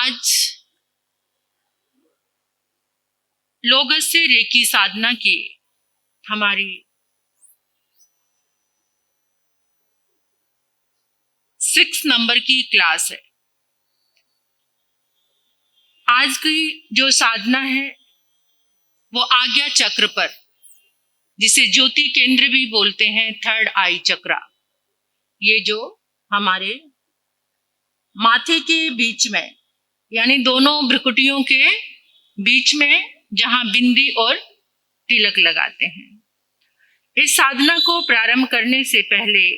आज लोगों से रेकी साधना की हमारी 6 नंबर की क्लास है। आज की जो साधना है वो आज्ञा चक्र पर, जिसे ज्योति केंद्र भी बोलते हैं, थर्ड आई चक्रा। ये जो हमारे माथे के बीच में, यानी दोनों भ्रुकुटियों के बीच में जहां बिंदी और तिलक लगाते हैं। इस साधना को प्रारंभ करने से पहले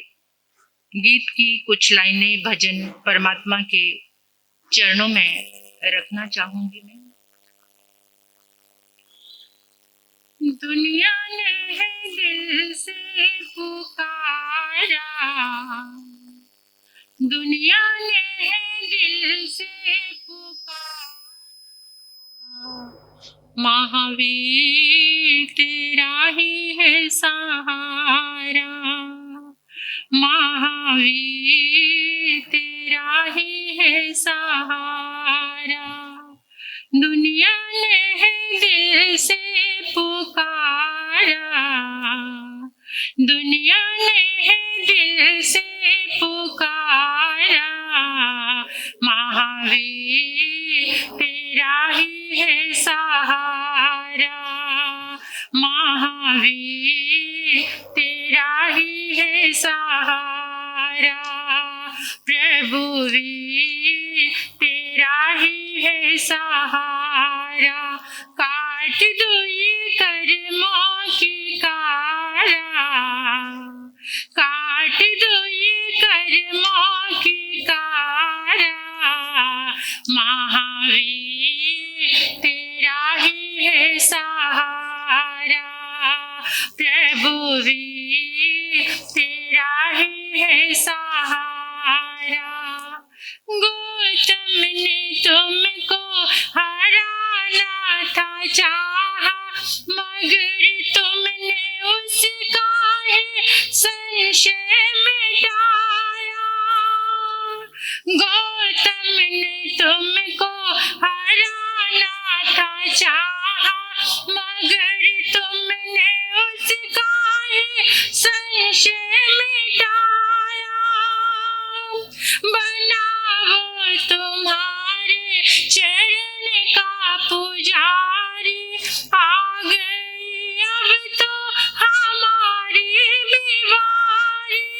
गीत की कुछ लाइनें भजन परमात्मा के चरणों में रखना चाहूंगी मैं। दुनिया ने है दिल से पुकारा, दुनिया ने है दिल से पुकारा, महावीर तेरा ही है सहारा, महावीर तेरा ही है सहारा। दुनिया ने है दिल से पुकारा, दुनिया ने है दिल से पुकारा, महावीर तेरा ही है सहारा, महावीर तेरा ही है सहारा। प्रभु वीर तेरा ही है सहारा, काट दो ये कर्मों की कारा, काट दो ये कर्मों की कारा, महावीर तेरा ही है सहारा, प्रभु वीर तेरा ही है सहारा। गौतम ने तुमको हराना था चाहा, मगर तुमने उसका ही संशय मिटाया। गौतम ने तुमको हराना था चाहा, मगर तुमने उसका ही संशय मिटाया। बना वो तुम्हारे चरण का पुजारी, आ गई अब तो हमारी बीमारी।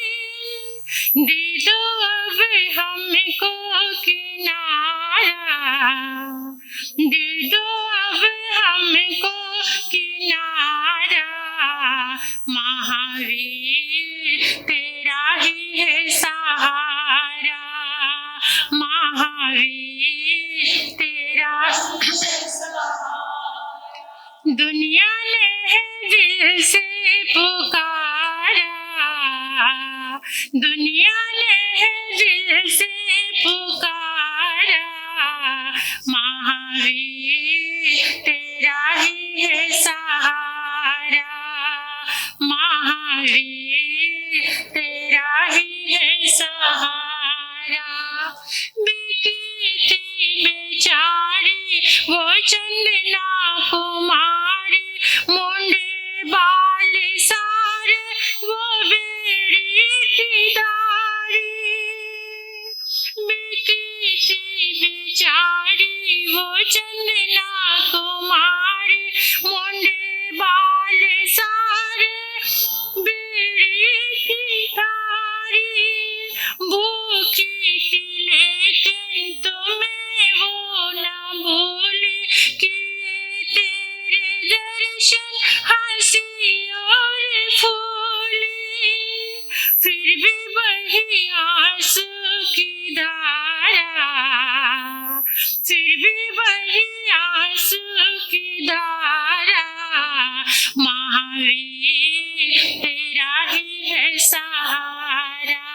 दे दो अब हमको किनारा, दे दो अब हमको किनारा, महावीर तेरा ही है सहारा, महावीर तेरा। दुनिया ने है दिल से पुकारा, दुनिया ने है दिल से पुकारा, महावीर तेरा ही है सहारा, महावीर तेरा ही है सहारा। बिकी थी बेचारी वो चंदना कुमारी, मुंडे बाल सारे वो बेड़ी की दारी। बिकी थी बेचारी वो चंदना कुमारी, मुंडे बाल सारे बेड़ी की दारी। भूखी थी लेकिन तुम्हें वो न भूली, किए तेरे दर्शन हंसी और फूली। फिर भी वही आंसू की धारा, फिर भी वही आंसू की धारा, महावीर तेरा ही है सहारा,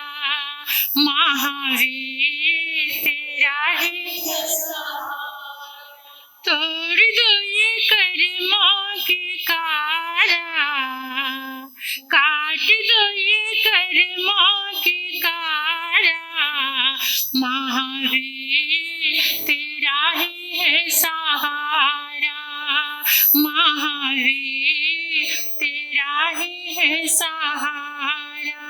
महावीर तेरा ही है सहारा। तोड़ दो ये कर्मों की कारा, काट दो ये कर्मों की कारा, महावीर तेरा तेरा ही है सहारा, महावीर तेरा ही है सहारा।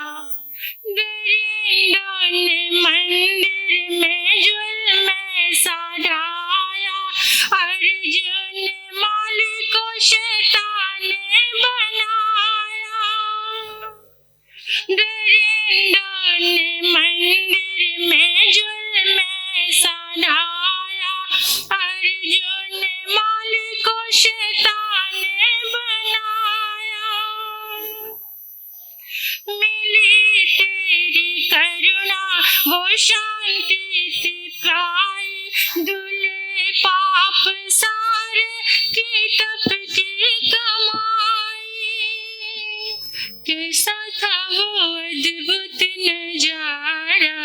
दरिंदों ने मंदिर में जुल्म सजाया, अर्जुन मालिक को शैतान ने बनाया। दरिंदों ने मंदिर में जुल्म सजाया, अर्जुन मालिक को शैतान ने बनाया। मिली तेरी करुणा वो शांति थी पाई, धुले पाप सारे की तप की कमाई। कैसा था वो अद्भुत नजारा,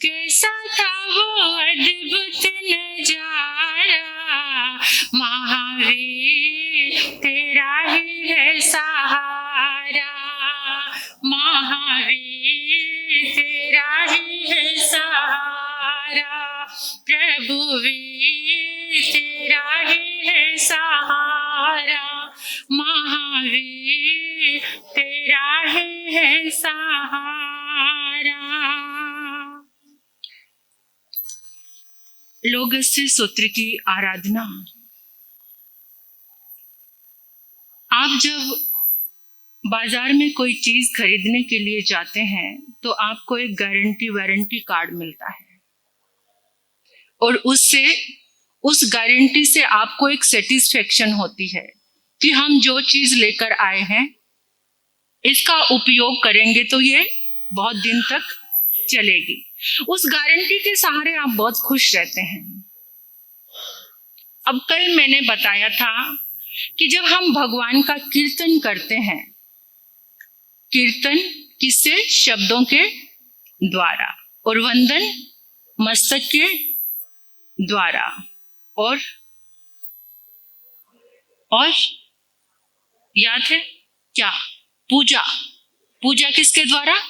कैसा था वो अद्भुत नजारा। महावीर तेरा ही है सहारा, महावीर तेरा ही है सहारा। प्रभुवीर तेरा ही है सहारा, महावीर तेरा ही है सहारा। लोगस्य सूत्र की आराधना। आप जब बाजार में कोई चीज खरीदने के लिए जाते हैं तो आपको एक गारंटी वारंटी कार्ड मिलता है, और उससे उस गारंटी से आपको एक सेटिस्फेक्शन होती है कि हम जो चीज लेकर आए हैं इसका उपयोग करेंगे तो ये बहुत दिन तक चलेगी। उस गारंटी के सहारे आप बहुत खुश रहते हैं। अब कल मैंने बताया था कि जब हम भगवान का कीर्तन करते हैं, कीर्तन किससे? शब्दों के द्वारा, और वंदन मस्तक के द्वारा, और याद है क्या? पूजा। पूजा किसके द्वारा?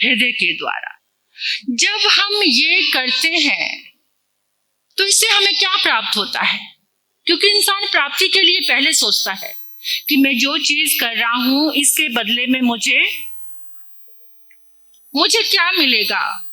हृदय के द्वारा। जब हम ये करते हैं तो इससे हमें क्या प्राप्त होता है? क्योंकि इंसान प्राप्ति के लिए पहले सोचता है कि मैं जो चीज कर रहा हूं इसके बदले में मुझे क्या मिलेगा।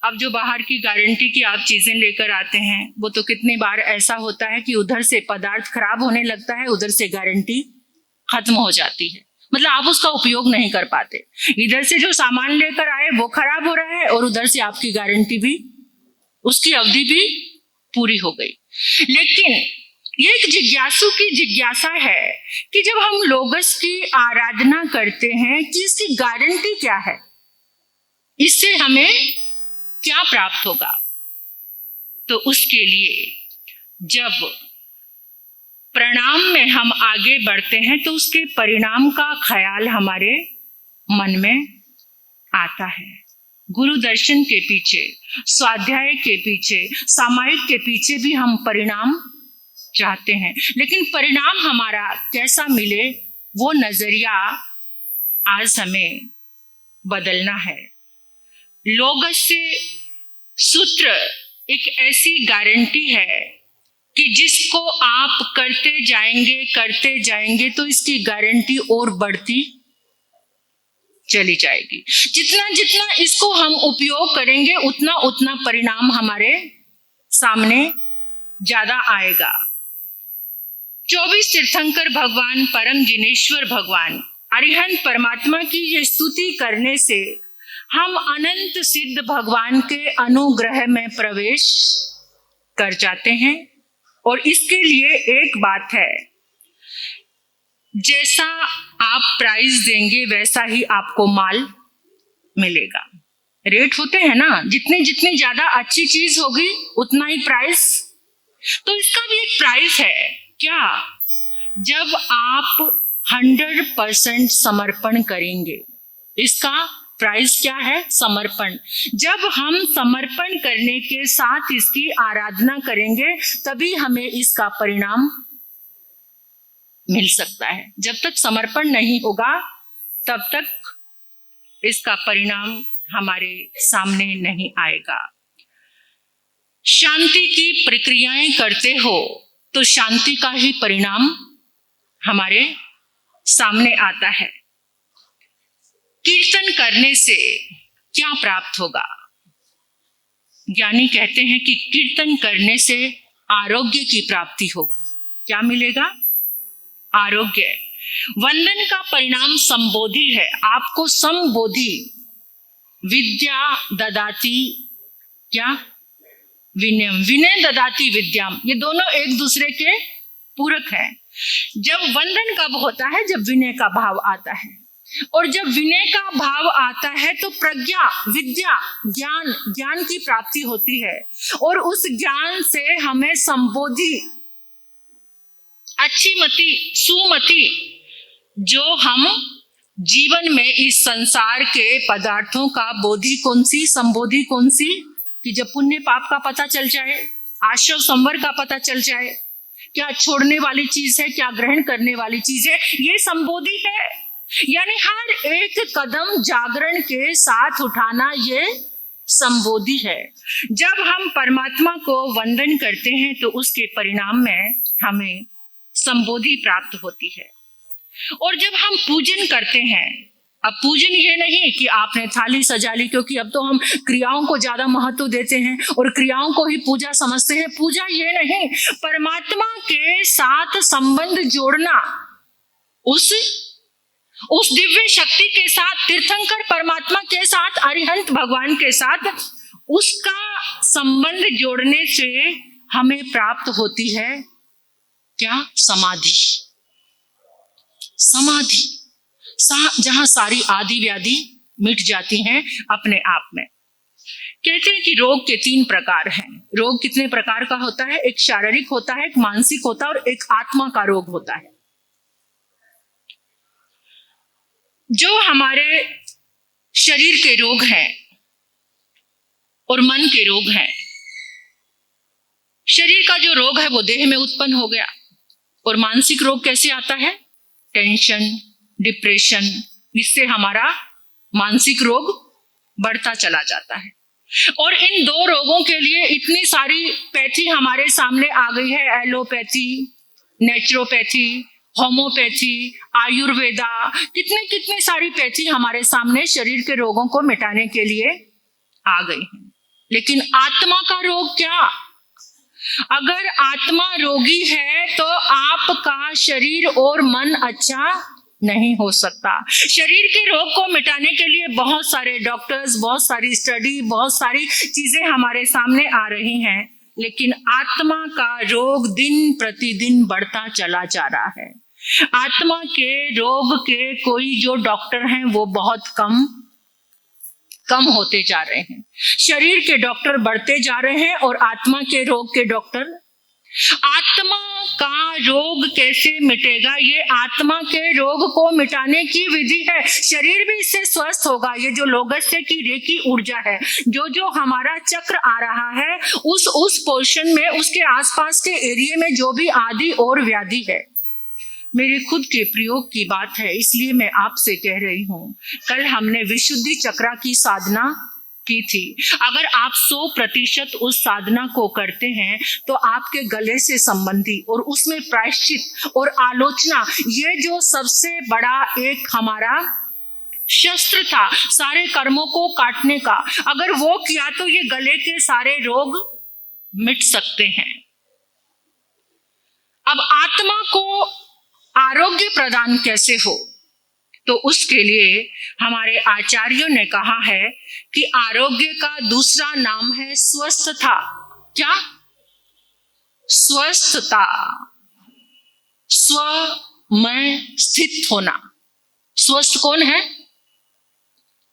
अब जो बाहर की गारंटी की आप चीजें लेकर आते हैं वो तो कितनी बार ऐसा होता है कि उधर से पदार्थ खराब होने लगता है, उधर से गारंटी खत्म हो जाती है, मतलब आप उसका उपयोग नहीं कर पाते। इधर से जो सामान लेकर आए वो खराब हो रहा है और उधर से आपकी गारंटी भी, उसकी अवधि भी पूरी हो गई। लेकिन ये एक जिज्ञासु की जिज्ञासा है कि जब हम लोगस की आराधना करते हैं कि इसकी गारंटी क्या है, इससे हमें क्या प्राप्त होगा। तो उसके लिए जब प्रणाम में हम आगे बढ़ते हैं तो उसके परिणाम का ख्याल हमारे मन में आता है। गुरु दर्शन के पीछे, स्वाध्याय के पीछे, सामायिक के पीछे भी हम परिणाम चाहते हैं, लेकिन परिणाम हमारा कैसा मिले वो नजरिया आज हमें बदलना है। लोगस्य सूत्र एक ऐसी गारंटी है कि जिसको आप करते जाएंगे तो इसकी गारंटी और बढ़ती चली जाएगी। जितना जितना इसको हम उपयोग करेंगे उतना उतना परिणाम हमारे सामने ज्यादा आएगा। 24 तीर्थंकर भगवान, परम जिनेश्वर भगवान, अरिहंत परमात्मा की ये स्तुति करने से हम अनंत सिद्ध भगवान के अनुग्रह में प्रवेश कर जाते हैं। और इसके लिए एक बात है, जैसा आप प्राइस देंगे वैसा ही आपको माल मिलेगा। रेट होते हैं ना, जितनी ज्यादा अच्छी चीज होगी उतना ही प्राइस। तो इसका भी एक प्राइस है क्या? जब आप 100% समर्पण करेंगे, इसका प्राइस क्या है? समर्पण। जब हम समर्पण करने के साथ इसकी आराधना करेंगे तभी हमें इसका परिणाम मिल सकता है। जब तक समर्पण नहीं होगा तब तक इसका परिणाम हमारे सामने नहीं आएगा। शांति की प्रक्रियाएं करते हो तो शांति का ही परिणाम हमारे सामने आता है। कीर्तन करने से क्या प्राप्त होगा? ज्ञानी कहते हैं कि कीर्तन करने से आरोग्य की प्राप्ति होगी। क्या मिलेगा? आरोग्य। वंदन का परिणाम संबोधि है। आपको संबोधि, विद्या ददाति, क्या? विनयम। विनय ददाति विद्याम। ये दोनों एक दूसरे के पूरक हैं। जब वंदन कब होता है? जब विनय का भाव आता है, और जब विनय का भाव आता है तो प्रज्ञा, विद्या, ज्ञान की प्राप्ति होती है, और उस ज्ञान से हमें संबोधि, अच्छी मति, सुमति, जो हम जीवन में इस संसार के पदार्थों का बोधि कौन सी, संबोधि कौन सी, कि जब पुण्य पाप का पता चल जाए, आश्रव संवर का पता चल जाए, क्या छोड़ने वाली चीज है, क्या ग्रहण करने वाली चीज है, ये संबोधि है। यानी हर एक कदम जागरण के साथ उठाना ये संबोधि है। जब हम परमात्मा को वंदन करते हैं तो उसके परिणाम में हमें संबोधि प्राप्त होती है। और जब हम पूजन करते हैं, अब पूजन ये नहीं कि आपने थाली सजा ली, क्योंकि अब तो हम क्रियाओं को ज्यादा महत्व देते हैं और क्रियाओं को ही पूजा समझते हैं। पूजा ये नहीं, परमात्मा के साथ संबंध जोड़ना, उस दिव्य शक्ति के साथ, तीर्थंकर परमात्मा के साथ, अरिहंत भगवान के साथ, उसका संबंध जोड़ने से हमें प्राप्त होती है क्या? समाधि। समाधि जहां सारी आदि व्याधि मिट जाती हैं अपने आप में। कहते हैं कि रोग के 3 प्रकार हैं। रोग कितने प्रकार का होता है? एक शारीरिक होता है, एक मानसिक होता है, और एक आत्मा का रोग होता है। जो हमारे शरीर के रोग हैं और मन के रोग हैं, शरीर का जो रोग है वो देह में उत्पन्न हो गया, और मानसिक रोग कैसे आता है? टेंशन, डिप्रेशन, इससे हमारा मानसिक रोग बढ़ता चला जाता है। और इन 2 रोगों के लिए इतनी सारी पैथी हमारे सामने आ गई है, एलोपैथी, नेचुरोपैथी, होम्योपैथी, आयुर्वेदा, कितने सारी पैथी हमारे सामने शरीर के रोगों को मिटाने के लिए आ गई है। लेकिन आत्मा का रोग क्या? अगर आत्मा रोगी है तो आपका शरीर और मन अच्छा नहीं हो सकता। शरीर के रोग को मिटाने के लिए बहुत सारे डॉक्टर्स, बहुत सारी स्टडी, बहुत सारी चीजें हमारे सामने आ रही हैं, लेकिन आत्मा का रोग दिन प्रतिदिन बढ़ता चला जा रहा है। आत्मा के रोग के कोई जो डॉक्टर हैं वो बहुत कम होते जा रहे हैं। शरीर के डॉक्टर बढ़ते जा रहे हैं और आत्मा के रोग के डॉक्टर। आत्मा का रोग कैसे मिटेगा? ये आत्मा के रोग को मिटाने की विधि है। शरीर भी इससे स्वस्थ होगा। ये जो लोगस्य की रेकी ऊर्जा है, जो हमारा चक्र आ रहा है, उस पोर्शन में, उसके आसपास के एरिया में जो भी आदि और व्याधि है, मेरे खुद के प्रयोग की बात है, इसलिए मैं आपसे कह रही हूँ। कल हमने विशुद्धि चक्रा की साधना की थी। अगर आप 100% उस साधना को करते हैं तो आपके गले से संबंधी और उसमें प्रायश्चित और आलोचना, ये जो सबसे बड़ा एक हमारा शस्त्र था सारे कर्मों को काटने का, अगर वो किया तो ये गले के सारे रोग मिट सकते हैं। अब आत्मा को आरोग्य प्रदान कैसे हो? तो उसके लिए हमारे आचार्यों ने कहा है कि आरोग्य का दूसरा नाम है स्वस्थता। क्या? स्वस्थता, स्व में स्थित होना। स्वस्थ कौन है?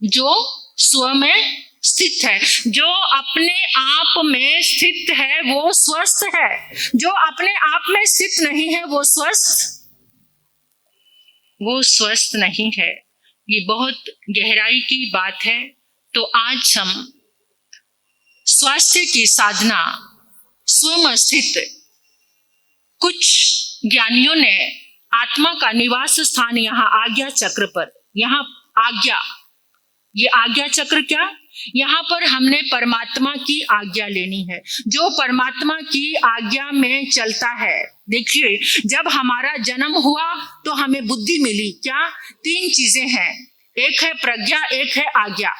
जो स्व में स्थित है, जो अपने आप में स्थित है वो स्वस्थ है। जो अपने आप में स्थित नहीं है वो स्वस्थ नहीं है। ये बहुत गहराई की बात है। तो आज हम स्वास्थ्य की साधना, स्वम स्थित, कुछ ज्ञानियों ने आत्मा का निवास स्थान यहाँ आज्ञा चक्र पर, यहाँ आज्ञा, ये आज्ञा चक्र क्या? यहाँ पर हमने परमात्मा की आज्ञा लेनी है। जो परमात्मा की आज्ञा में चलता है, देखिए जब हमारा जन्म हुआ तो हमें बुद्धि मिली। क्या? 3 चीजें हैं, एक है प्रज्ञा, एक है आज्ञा।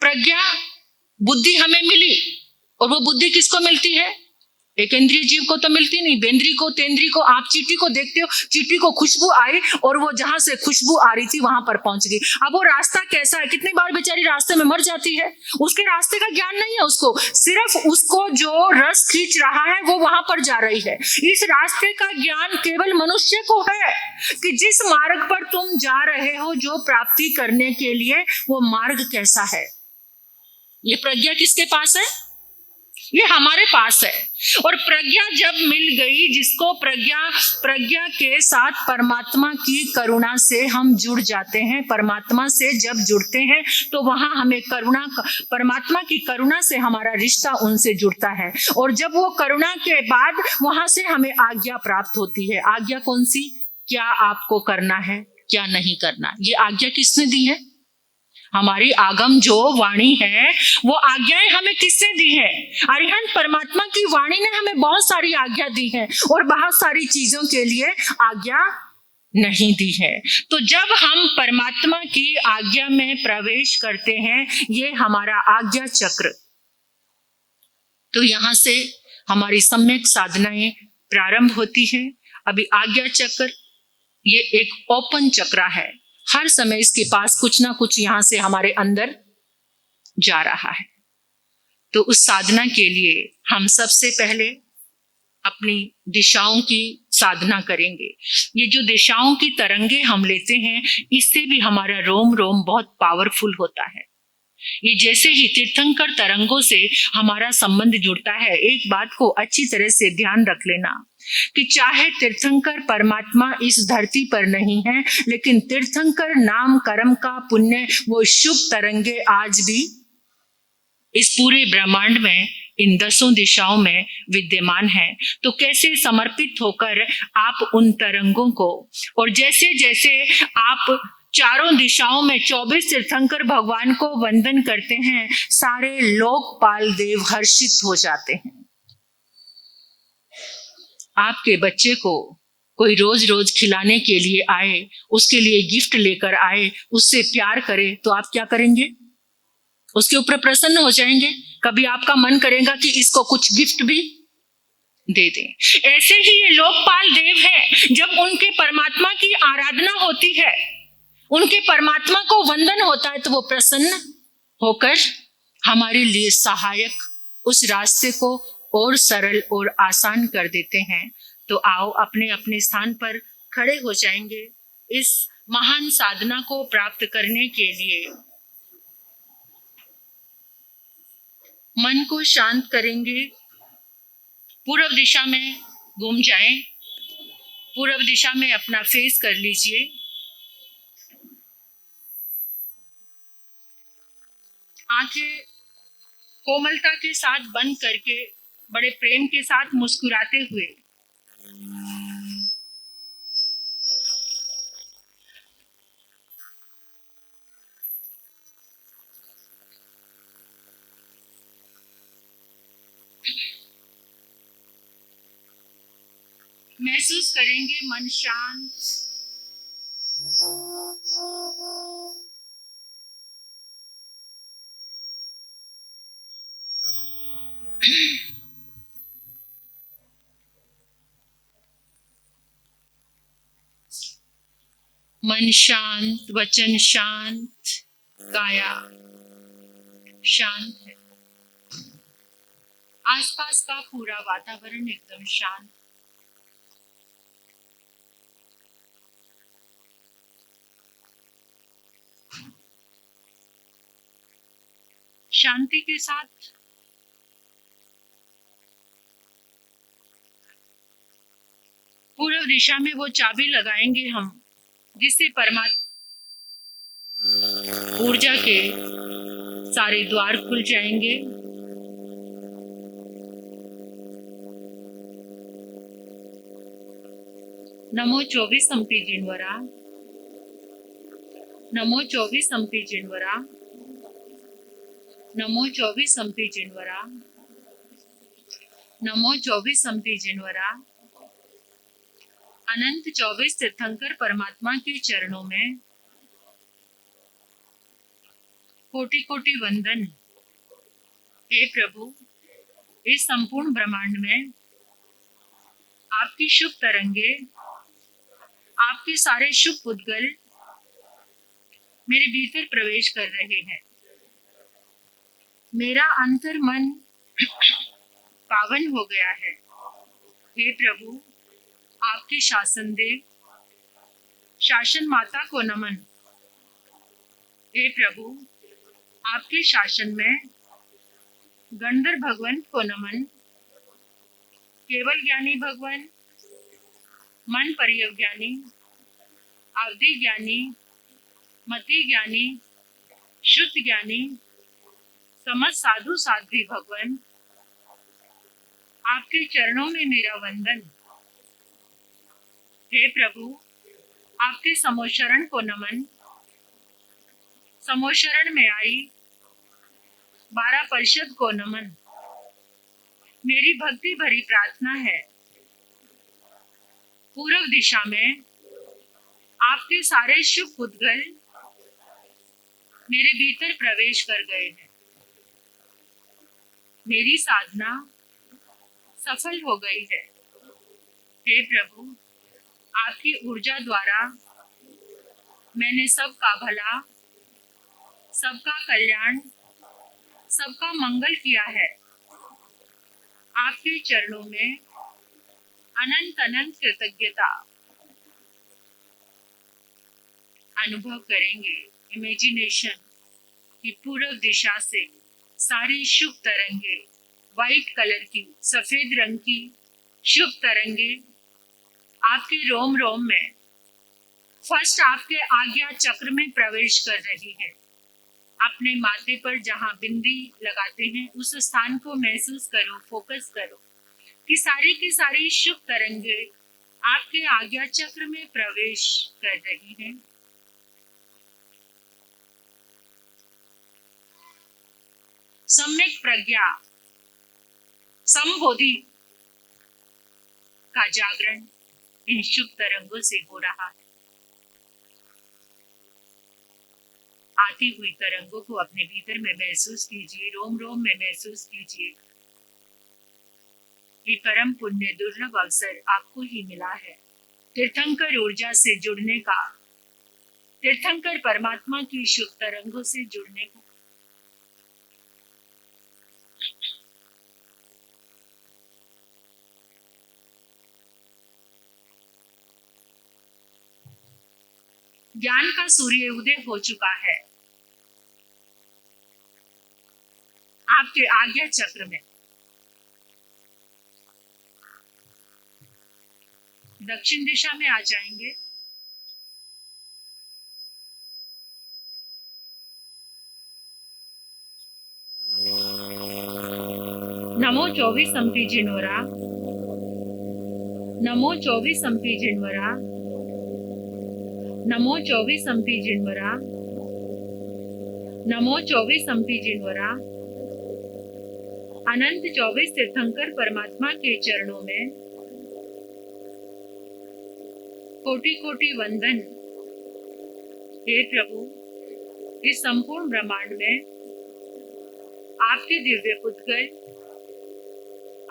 प्रज्ञा बुद्धि हमें मिली, और वो बुद्धि किसको मिलती है? एक इंद्रिय जीव को तो मिलती नहीं। बेंद्री को, तेंद्री को, आप चींटी को देखते हो, चींटी को खुशबू आई और वो जहां से खुशबू आ रही थी वहां पर पहुंच गई। अब वो रास्ता कैसा है, कितनी बार बेचारी रास्ते में मर जाती है, उसके रास्ते का ज्ञान नहीं है उसको, सिर्फ उसको जो रस खींच रहा है वो वहां पर जा रही है। इस रास्ते का ज्ञान केवल मनुष्य को है कि जिस मार्ग पर तुम जा रहे हो, जो प्राप्ति करने के लिए, वो मार्ग कैसा है। ये प्रज्ञा किसके पास है? ये हमारे पास है। और प्रज्ञा जब मिल गई, जिसको प्रज्ञा के साथ परमात्मा की करुणा से हम जुड़ जाते हैं। परमात्मा से जब जुड़ते हैं तो वहां हमें परमात्मा की करुणा से हमारा रिश्ता उनसे जुड़ता है। और जब वो करुणा के बाद वहां से हमें आज्ञा प्राप्त होती है। आज्ञा कौन सी? क्या आपको करना है, क्या नहीं करना। ये आज्ञा किसने दी है? हमारी आगम जो वाणी है, वो आज्ञाएं हमें किसने दी है? अरिहंत परमात्मा की वाणी ने हमें बहुत सारी आज्ञा दी है और बहुत सारी चीजों के लिए आज्ञा नहीं दी है। तो जब हम परमात्मा की आज्ञा में प्रवेश करते हैं, ये हमारा आज्ञा चक्र, तो यहां से हमारी सम्यक साधनाएं प्रारंभ होती है। अभी आज्ञा चक्र ये एक ओपन चक्र है, हर समय इसके पास कुछ ना कुछ यहां से हमारे अंदर जा रहा है। तो उस साधना के लिए हम सबसे पहले अपनी दिशाओं की साधना करेंगे। ये जो दिशाओं की तरंगे हम लेते हैं, इससे भी हमारा रोम रोम बहुत पावरफुल होता है। ये जैसे ही तीर्थंकर तरंगों से हमारा संबंध जुड़ता है। एक बात को अच्छी तरह से ध्यान रख लेना कि चाहे तीर्थंकर परमात्मा इस धरती पर नहीं है, लेकिन तीर्थंकर नाम कर्म का पुण्य, वो शुभ तरंगे आज भी इस पूरे ब्रह्मांड में, इन 10 दिशाओं में विद्यमान है। तो कैसे समर्पित होकर आप उन तरंगों को, और जैसे जैसे आप चारों दिशाओं में 24 तीर्थंकर भगवान को वंदन करते हैं, सारे लोकपाल देव हर्षित हो जाते हैं। आपके बच्चे को कोई रोज रोज खिलाने के लिए आए, उसके लिए गिफ्ट लेकर आए, उससे प्यार करे, तो आप क्या करेंगे? उसके ऊपर प्रसन्न हो जाएंगे। कभी आपका मन करेगा कि इसको कुछ गिफ्ट भी दे दें। ऐसे ही ये लोकपाल देव हैं, जब उनके परमात्मा की आराधना होती है, उनके परमात्मा को वंदन होता है, तो वो प्रसन्न होकर हमारे लिए सहायक उस रास्ते को और सरल और आसान कर देते हैं। तो आओ अपने अपने स्थान पर खड़े हो जाएंगे। इस महान साधना को प्राप्त करने के लिए मन को शांत करेंगे। पूर्व दिशा में घूम जाएं, पूर्व दिशा में अपना फेस कर लीजिए। आंखें कोमलता के साथ बंद करके बड़े प्रेम के साथ मुस्कुराते हुए महसूस करेंगे मन शांत, मन शांत, वचन शांत, काया शांत है। आसपास का पूरा वातावरण एकदम शांत। शांति के साथ पूर्व दिशा में वो चाबी लगाएंगे हम, जिससे परमात्मा ऊर्जा के सारे द्वार खुल जाएंगे। नमो 24 संपी जिनवरा, नमो 24 संपी जिनवरा, नमो 24 संपी जिनवरा, नमो 24 संपी जिनवरा। अनंत 24 तीर्थंकर परमात्मा के चरणों में कोटि कोटि वंदन। हे प्रभु, इस संपूर्ण ब्रह्मांड में आपकी शुभ तरंगे, आपके सारे शुभ पुद्गल मेरे भीतर प्रवेश कर रहे हैं। मेरा अंतर मन पावन हो गया है। हे प्रभु, आपके शासन देव, शासन माता को नमन। हे प्रभु, आपके शासन में गंधर्व भगवान को नमन। केवल ज्ञानी भगवान, मन परिज्ञानी, अवधि ज्ञानी, मति ज्ञानी, शुद्ध ज्ञानी, समस्त साधु साध्वी भगवान, आपके चरणों में मेरा वंदन। हे प्रभु, आपके समोशरण को नमन। समोशरण में आई 12 परिषद को नमन। मेरी भक्ति भरी प्रार्थना है, पूर्व दिशा में आपके सारे शुभ पुद्गल मेरे भीतर प्रवेश कर गए हैं। मेरी साधना सफल हो गई है। हे प्रभु, आपकी ऊर्जा द्वारा मैंने सबका भला, सबका कल्याण, सबका मंगल किया है। आपके चरणों में अनंत अनंत कृतज्ञता अनुभव करेंगे। इमेजिनेशन की पूर्व दिशा से सारी शुभ तरंगे, वाइट कलर की, सफेद रंग की शुभ तरंगे आपके रोम रोम में, फर्स्ट आपके आज्ञा चक्र में प्रवेश कर रही है। अपने माथे पर जहां बिंदी लगाते हैं उस स्थान को महसूस करो, फोकस करो कि सारी की सारी शुभ तरंगे आपके आज्ञा चक्र में प्रवेश कर रही हैं। सम्यक प्रज्ञा, संबोधि का जागरण इन शुभ तरंगों से हो रहा है। आती हुई तरंगों को अपने भीतर में महसूस कीजिए, रोम रोम में महसूस कीजिए। ये परम पुण्य दुर्लभ अवसर आपको ही मिला है, तीर्थंकर ऊर्जा से जुड़ने का, तीर्थंकर परमात्मा की शुभ तरंगों से जुड़ने का। ज्ञान का सूर्य उदय हो चुका है आपके आज्ञा चक्र में। दक्षिण दिशा में आ जाएंगे। नमो 24 संपी जिनवरा, नमो 24 संपी जिनवरा, नमो 24 संपी जिनवरा, नमो 24 संपी जिनवरा। अनंत 24 तीर्थंकर परमात्मा के चरणों में कोटि कोटि वंदन। हे प्रभु, इस संपूर्ण ब्रह्मांड में आपके दिव्य पुद्गल,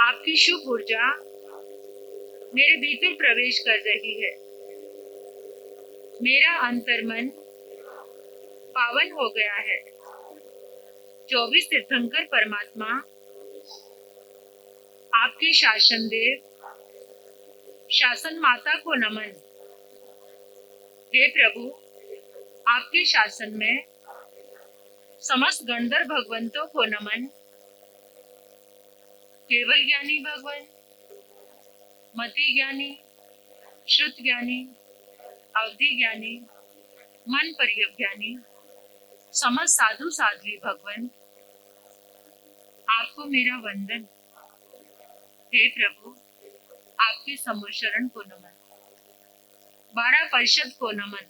आपकी शुभ ऊर्जा मेरे भीतर प्रवेश कर रही है। मेरा अंतर्मन पावन हो गया है। 24 तीर्थंकर परमात्मा, आपके शासन देव, शासन माता को नमन। हे प्रभु, आपके शासन में समस्त गंधर्व भगवंतों को नमन। केवल ज्ञानी भगवान, मति ज्ञानी, श्रुत ज्ञानी, अवधि ज्ञानी, मन परिज्ञानी, समस्त साधु साध्वी भगवान, आपको मेरा वंदन। हे प्रभु, आपके समोशरण को नमन। 12 परिषद को नमन,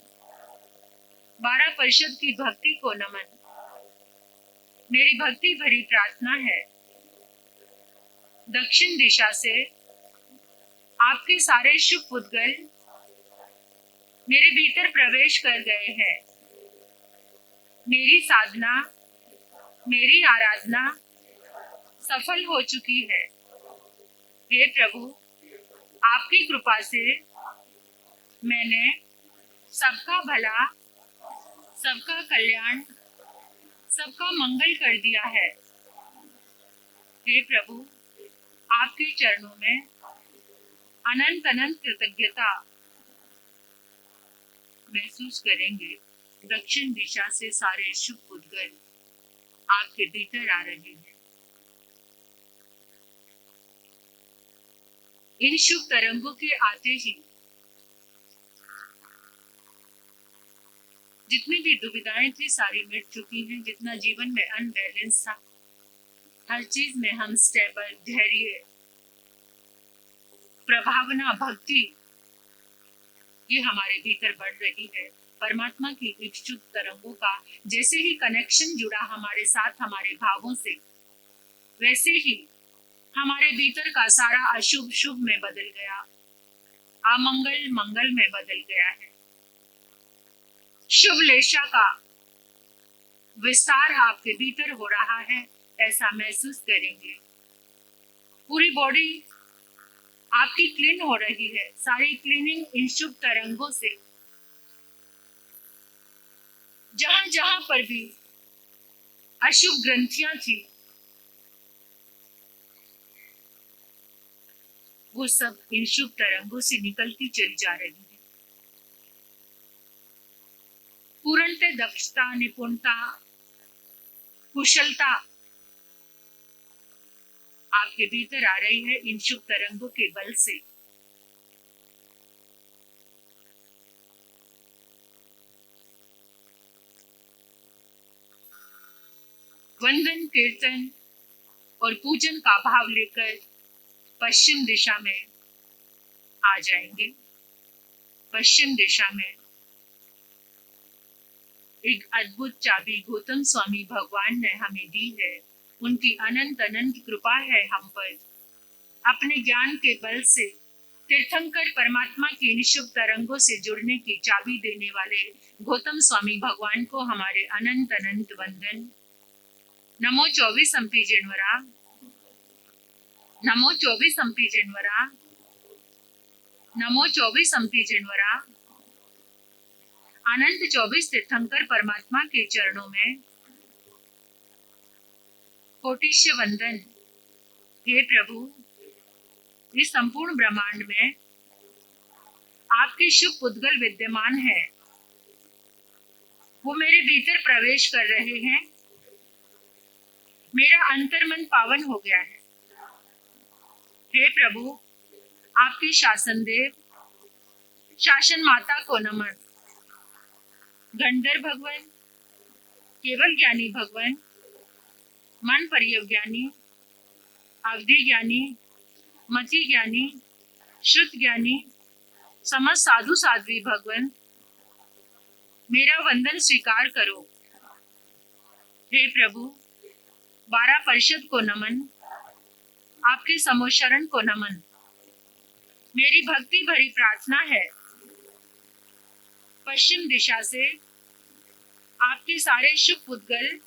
12 परिषद की भक्ति को नमन। मेरी भक्ति भरी प्रार्थना है, दक्षिण दिशा से आपके सारे शुभ पुद्गल मेरे भीतर प्रवेश कर गए हैं। मेरी साधना, मेरी आराधना सफल हो चुकी है। हे प्रभु, आपकी कृपा से मैंने सबका भला, सबका कल्याण, सबका मंगल कर दिया है। हे प्रभु, आपके चरणों में अनंत अनंत कृतज्ञता महसूस करेंगे। दक्षिण दिशा से सारे शुभ पुद्गल आपके भीतर आ रहे हैं। इन शुभ तरंगों के आते ही जितनी भी दुविधाएं थी सारी मिट चुकी हैं। जितना जीवन में अनबैलेंस था, हर चीज में हम स्टेबल, धैर्य, प्रभावना, भक्ति, ये हमारे भीतर बढ़ रही है। परमात्मा की इच्छुक तरंगों का जैसे ही कनेक्शन जुड़ा हमारे साथ, हमारे भावों से, वैसे ही हमारे भीतर का सारा अशुभ शुभ में बदल गया, अमंगल मंगल में बदल गया है। शुभ लेशा का विस्तार आपके भीतर हो रहा है, ऐसा महसूस करेंगे। पूरी बॉडी आपकी क्लीन हो रही है। सारी क्लीनिंग इन शुभ तरंगों से, जहां जहां पर भी अशुभ ग्रंथियां थी, वो सब इन शुभ तरंगों से निकलती चली जा रही है। पूर्णतः दक्षता, निपुणता, कुशलता आपके भीतर आ रही है इन शुभ तरंगों के बल से। वंदन, कीर्तन और पूजन का भाव लेकर पश्चिम दिशा में आ जाएंगे। पश्चिम दिशा में एक अद्भुत चाबी गौतम स्वामी भगवान ने हमें दी है। उनकी अनंत अनंत कृपा है हम पर। अपने ज्ञान के बल से तीर्थंकर परमात्मा की इन शुभ तरंगों से जुड़ने की चाबी देने वाले गौतम स्वामी भगवान को हमारे अनंत अनंत वंदन। नमो 24 हम्पी जिनवरा, नमो 24 हम्पी जिनवरा, नमो 24 हम्पी जिनवरा। अनंत 24 तीर्थंकर परमात्मा के चरणों में कोटिश्य वंदन। हे प्रभु, इस संपूर्ण ब्रह्मांड में आपके शुभ पुद्गल विद्यमान है। वो मेरे भीतर प्रवेश कर रहे हैं। मेरा अंतर्मन पावन हो गया है। हे प्रभु, आपके शासन देव, शासन माता को नमन। गंधर्व भगवान, केवल ज्ञानी भगवान, मन परिज्ञानी, अवधि ज्ञानी, मति ज्ञानी, श्रुत ज्ञानी, समस्त साधु साध्वी भगवान, मेरा वंदन स्वीकार करो। हे प्रभु, 12 परिषद को नमन, आपके समोशरण को नमन। मेरी भक्ति भरी प्रार्थना है, पश्चिम दिशा से आपके सारे शुभ पुद्गल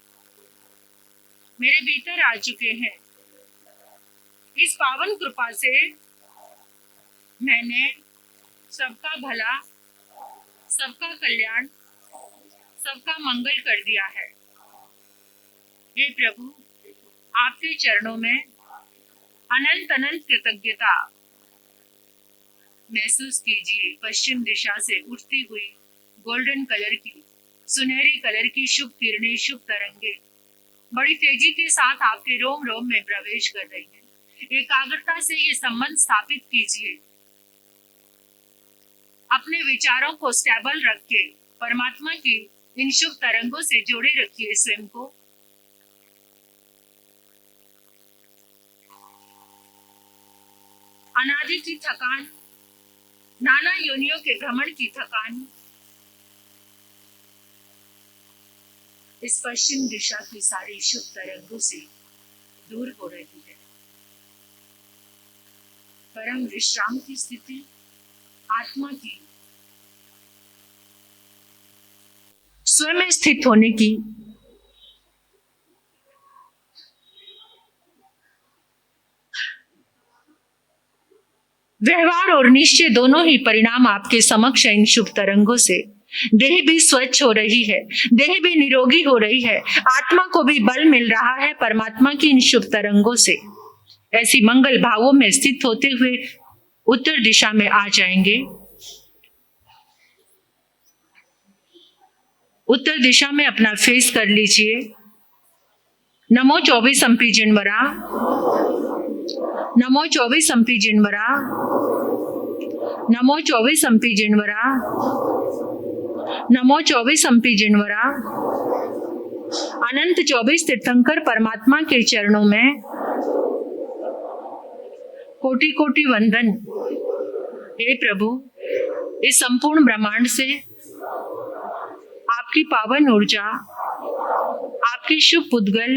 मेरे भीतर आ चुके हैं। इस पावन कृपा से मैंने सबका भला, सबका कल्याण, सबका मंगल कर दिया है। हे प्रभु, आपके चरणों में अनंत अनंत कृतज्ञता महसूस कीजिए। पश्चिम दिशा से उठती हुई गोल्डन कलर की, सुनहरी कलर की शुभ किरणें, शुभ तरंगे बड़ी तेजी के साथ आपके रोम रोम में प्रवेश कर रही हैं। एकाग्रता से ये संबंध स्थापित कीजिए। अपने विचारों को स्टेबल रख के परमात्मा की इन शुभ तरंगों से जोड़े रखिए स्वयं को। अनादि की थकान, नाना योनियों के भ्रमण की थकान, इस पश्चिम दिशा की सारी शुभ तरंगों से दूर हो रही है। परम विश्राम की स्थिति, आत्मा की स्वयं स्थित होने की व्यवहार और निश्चय दोनों ही परिणाम आपके समक्ष इन शुभ तरंगों से। देह भी स्वच्छ हो रही है, देह भी निरोगी हो रही है, आत्मा को भी बल मिल रहा है परमात्मा की इन शुभ तरंगों से। ऐसी मंगल भावों में स्थित होते हुए उत्तर दिशा में आ जाएंगे। उत्तर दिशा में अपना फेस कर लीजिए। नमो 24 अंपी जिनवरा, नमो 24 अंपी जिनवरा, नमो 24 अंपी जिनवरा, नमो 24 अंपी जिनवरा। अनंत 24 तीर्थंकर परमात्मा के चरणों में कोटि कोटि वंदन। हे प्रभु, इस संपूर्ण ब्रह्मांड से आपकी पावन ऊर्जा, आपके शुभ पुद्गल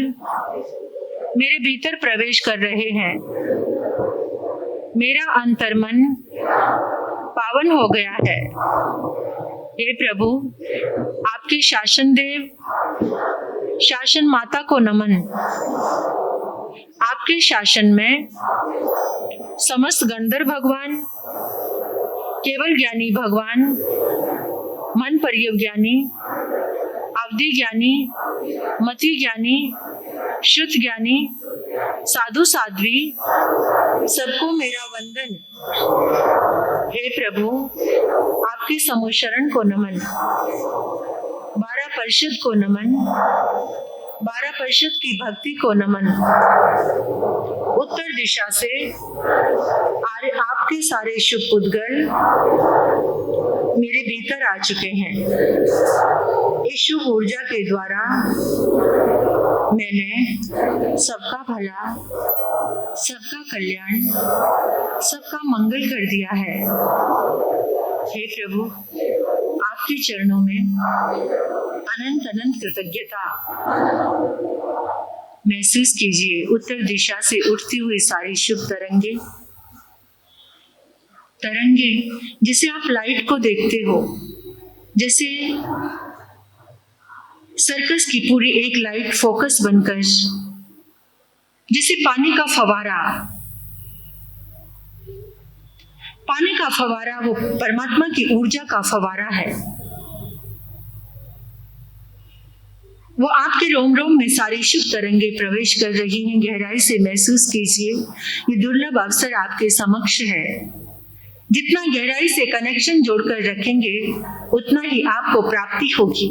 मेरे भीतर प्रवेश कर रहे हैं। मेरा अंतर्मन पावन हो गया है। हे प्रभु, आपके शासन देव, शासन माता को नमन। आपके शासन में समस्त गंधर्व भगवान, केवल ज्ञानी भगवान, मन पर्यव ज्ञानी, अवधि ज्ञानी, मति ज्ञानी, शुद्ध ज्ञानी, साधु साध्वी, सबको मेरा वंदन। हे प्रभु, आपके समूह शरण को नमन। 12 परिषद को नमन, 12 परिषद की भक्ति को नमन। उत्तर दिशा से आपके सारे शुभ पुद्गल मेरे भीतर आ चुके हैं। इस शुभ ऊर्जा के द्वारा मैंने सबका भला, सबका कल्याण, सबका मंगल कर दिया है। हे प्रभु, आपके चरणों में अनंत अनंत कृतज्ञता महसूस कीजिए। उत्तर दिशा से उठती हुई सारी शुभ तरंगे, जैसे आप लाइट को देखते हो, जैसे सर्कस की पूरी एक लाइट फोकस बनकर, जैसे पानी का फवारा वो परमात्मा की ऊर्जा का फवारा है। वो आपके रोम रोम में सारी शुभ तरंगे प्रवेश कर रही हैं। गहराई से महसूस कीजिए, ये दुर्लभ अवसर आपके समक्ष है। जितना गहराई से कनेक्शन जोड़कर रखेंगे, उतना ही आपको प्राप्ति होगी।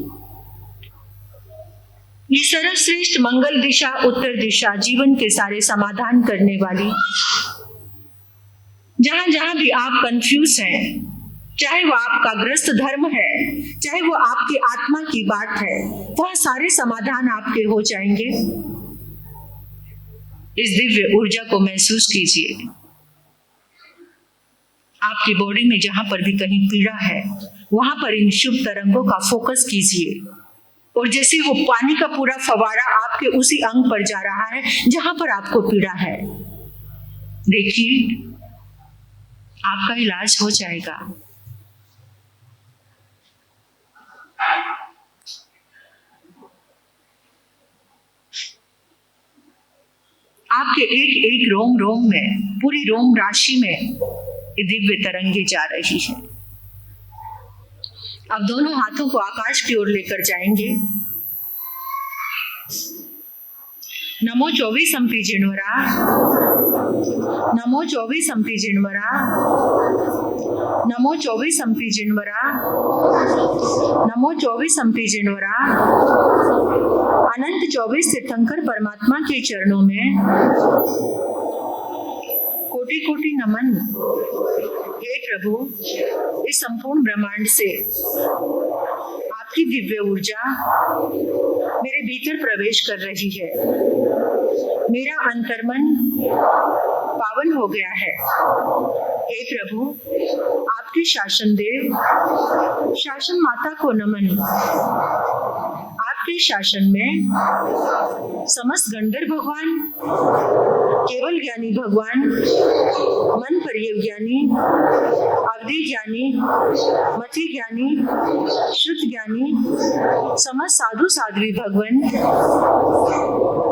ये सर्वश्रेष्ठ मंगल दिशा, उत्तर दिशा, जीवन के सारे समाधान करने वाली, जहां जहां भी आप कंफ्यूज हैं, चाहे वो आपका ग्रस्त धर्म है, चाहे वो आपकी आत्मा की बात है, वह सारे समाधान आपके हो जाएंगे। इस दिव्य ऊर्जा को महसूस कीजिए। आपकी बॉडी में जहां पर भी कहीं पीड़ा है, वहां पर इन शुभ तरंगों का फोकस कीजिए, और जैसे वो पानी का पूरा फवारा आपके उसी अंग पर जा रहा है जहां पर आपको पीड़ा है। देखिए, आपका इलाज हो जाएगा। आपके एक एक रोम रोम में, पूरी रोम राशि में ये दिव्य तरंगे जा रही है। अब दोनों हाथों को आकाश की ओर लेकर जाएंगे। नमो 24 अंपी जिनवरा, नमो 24 अंपी जिनवरा, नमो 24 अंपी जिनवरा, नमो 24 अंपी जिनवरा। अनंत 24 तीर्थंकर परमात्मा के चरणों में कोटि कोटि नमन। हे प्रभु, इस संपूर्ण ब्रह्मांड से आपकी दिव्य ऊर्जा मेरे भीतर प्रवेश कर रही है। मेरा अंतर्मन पावन हो गया है। हे प्रभु, आपके शासन देव, शासन माता को नमन। आपके शासन में समस्त गंधर्व भगवान, केवल ज्ञानी भगवान, मन पर्यज्ञानी, अवधि ज्ञानी, मति ज्ञानी, श्रुत ज्ञानी, समस्त साधु साध्वी भगवान,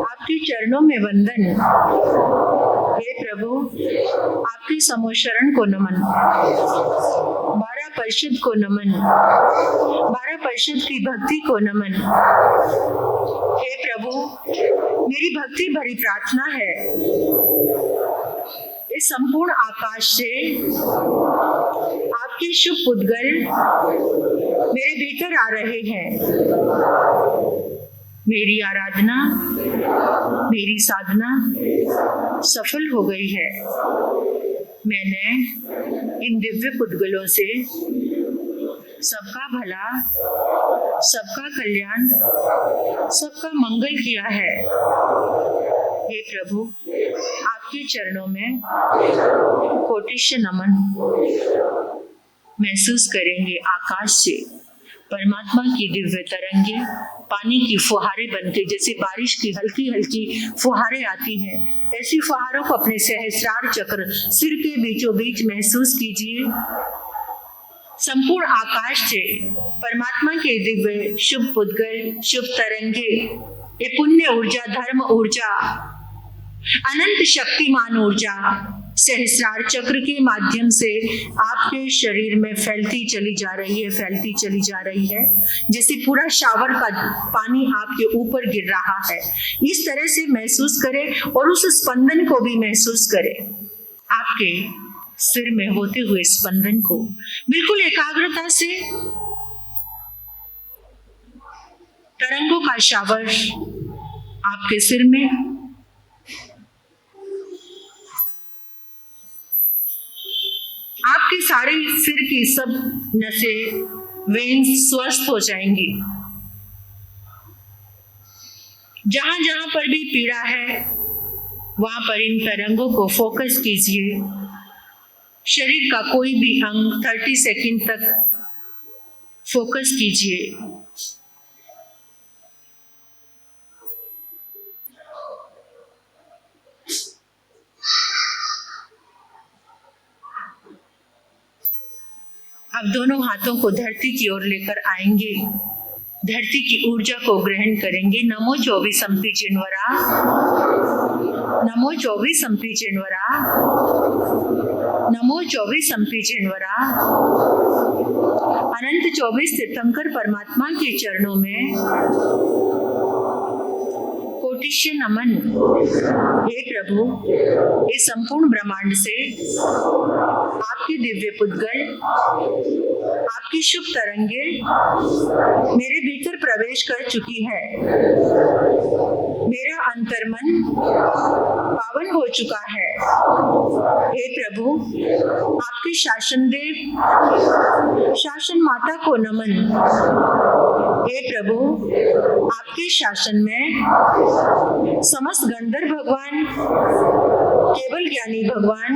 आपके चरणों में वंदन। हे प्रभु, आपके समो शरण को नमन, 12 परिषद को नमन, 12 परिषद की भक्ति को नमन। हे प्रभु, मेरी भक्ति भरी प्रार्थना है, इस संपूर्ण आकाश से आपके शुभ पुद्गल मेरे भीतर आ रहे हैं। मेरी आराधना, मेरी साधना सफल हो गई है। मैंने इन दिव्य पुद्गलों से सबका भला, सबका कल्याण, सबका मंगल किया है। हे प्रभु, आपके चरणों में कोटिश नमन। महसूस करेंगे आकाश से परमात्मा की दिव्य तरंगे पानी की फुहारे बनके, जैसे बारिश की हल्की हल्की फुहारे आती हैं, ऐसी फुहारों को अपने सहस्रार चक्र सिर के बीचों बीच महसूस कीजिए। संपूर्ण आकाश से परमात्मा के दिव्य शुभ पुद्गल, शुभ तरंगे, ये पुण्य ऊर्जा, धर्म ऊर्जा, अनंत शक्तिमान ऊर्जा सहस्रार चक्र के माध्यम से आपके शरीर में फैलती चली जा रही है, फैलती चली जा रही है, जैसे पूरा शावर का पानी आपके ऊपर गिर रहा है। इस तरह से महसूस करें और उस स्पंदन को भी महसूस करें, आपके सिर में होते हुए स्पंदन को बिल्कुल एकाग्रता से। तरंगों का शावर आपके सिर में, आपके सारे सिर की सब नसें, वेन्स स्वस्थ हो जाएंगी। जहां जहां पर भी पीड़ा है वहां पर इन तरंगों को फोकस कीजिए। शरीर का कोई भी अंग 30 सेकंड तक फोकस कीजिए। अब दोनों हाथों को धरती की ओर लेकर आएंगे, धरती की ऊर्जा को ग्रहण करेंगे। नमो 24 जिनवरा, नमो 24 जिनवरा, नमो 24 जिनवरा। अनंत 24 तीर्थंकर परमात्मा के चरणों में कोटिश नमन। हे प्रभु, इस संपूर्ण ब्रह्मांड से आपके दिव्य पुद्गल, आपकी शुभ तरंगे मेरे भीतर प्रवेश कर चुकी है। मेरा अंतर्मन पावन हो चुका है। हे प्रभु, आपके शासन देव, शासन माता को नमन। हे प्रभु, आपके शासन में समस्त गंधर्व भगवान, केवल ज्ञानी भगवान,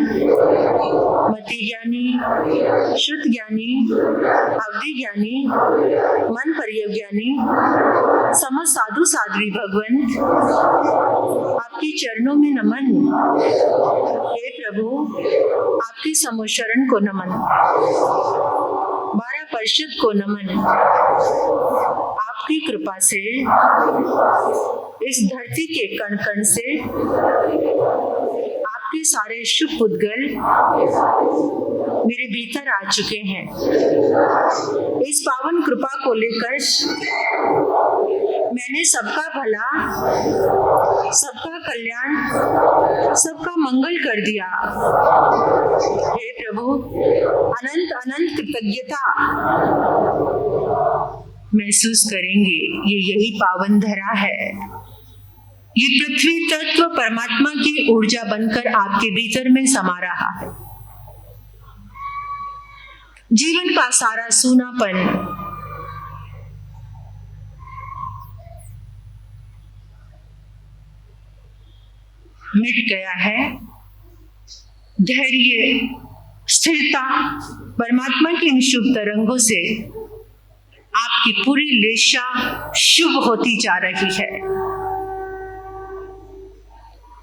मति ज्ञानी, श्रुत ज्ञानी, अवधि ज्ञानी, मन पर्यज्ञानी, समस्त साधु साध्वी भगवान, आपके चरणों में नमन। हे प्रभु, आपकी समोशरण को नमन, 12 परिषद को नमन। आपकी कृपा से इस धरती के कण कण से आपके सारे शुभ पुद्गल मेरे भीतर आ चुके हैं। इस पावन कृपा को लेकर मैंने सबका भला, सबका कल्याण, सबका मंगल कर दिया। हे प्रभु, अनंत अनंत कृतज्ञता महसूस करेंगे। ये यही पावन धरा है। ये पृथ्वी तत्व परमात्मा की ऊर्जा बनकर आपके भीतर में समा रहा है। जीवन का सारा सूनापन मिट गया है। धैर्य, स्थिरता परमात्मा की इन शुभ तरंगों से आप आपकी पूरी लेशा शुभ होती जा रही है।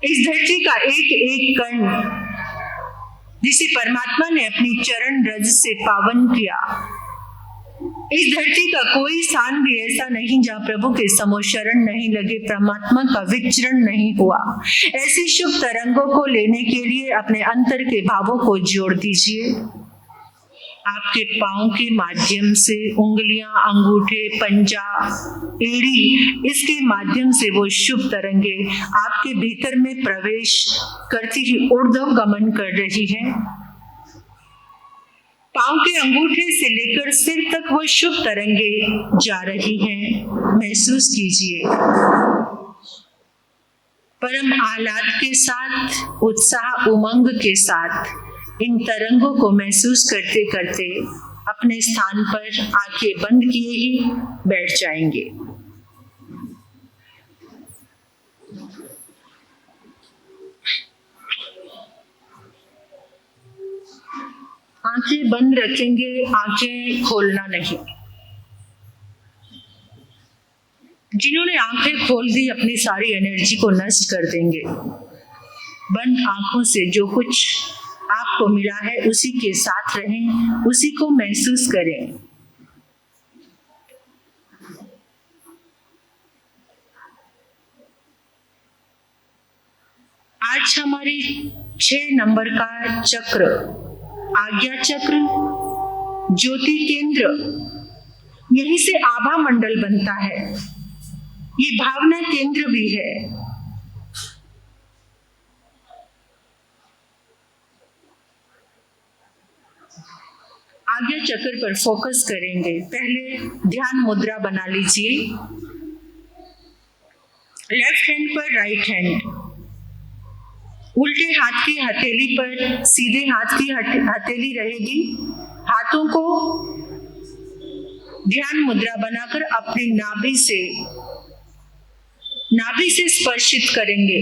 इस धरती का एक एक कण जिसे परमात्मा ने अपनी चरण रज से पावन किया, इस धरती का कोई स्थान भी ऐसा नहीं जहाँ प्रभु के समोशरण नहीं लगे, परमात्मा का विचरण नहीं हुआ। ऐसी शुभ तरंगों को लेने के लिए अपने अंतर के भावों को जोड़ दीजिए। आपके पांव के माध्यम से उंगलियां, अंगूठे, पंजा, एड़ी, इसके माध्यम से वो शुभ तरंगे आपके भीतर में प्रवेश करती ही ऊर्ध्व गमन कर रही है। पांव के अंगूठे से लेकर सिर तक वो शुभ तरंगे जा रही हैं। महसूस कीजिए। परम आह्लाद के साथ, उत्साह उमंग के साथ इन तरंगों को महसूस करते करते अपने स्थान पर आंखें बंद किए ही बैठ जाएंगे। आंखें बंद रखेंगे, आंखें खोलना नहीं। जिन्होंने आंखें खोल दी अपनी सारी एनर्जी को नष्ट कर देंगे। बंद आंखों से जो कुछ आपको मिला है उसी के साथ रहें, उसी को महसूस करें। आज हमारी 6 नंबर का चक्र, आज्ञा चक्र, ज्योति केंद्र, यहीं से आभा मंडल बनता है। ये भावना केंद्र भी है। आज्ञा चक्र पर फोकस करेंगे। पहले ध्यान मुद्रा बना लीजिए। लेफ्ट हैंड पर राइट हैंड, उल्टे हाथ की हथेली पर सीधे हाथ की हथेली रहेगी। हाथों को ध्यान मुद्रा बनाकर अपनी नाभि से स्पर्शित करेंगे।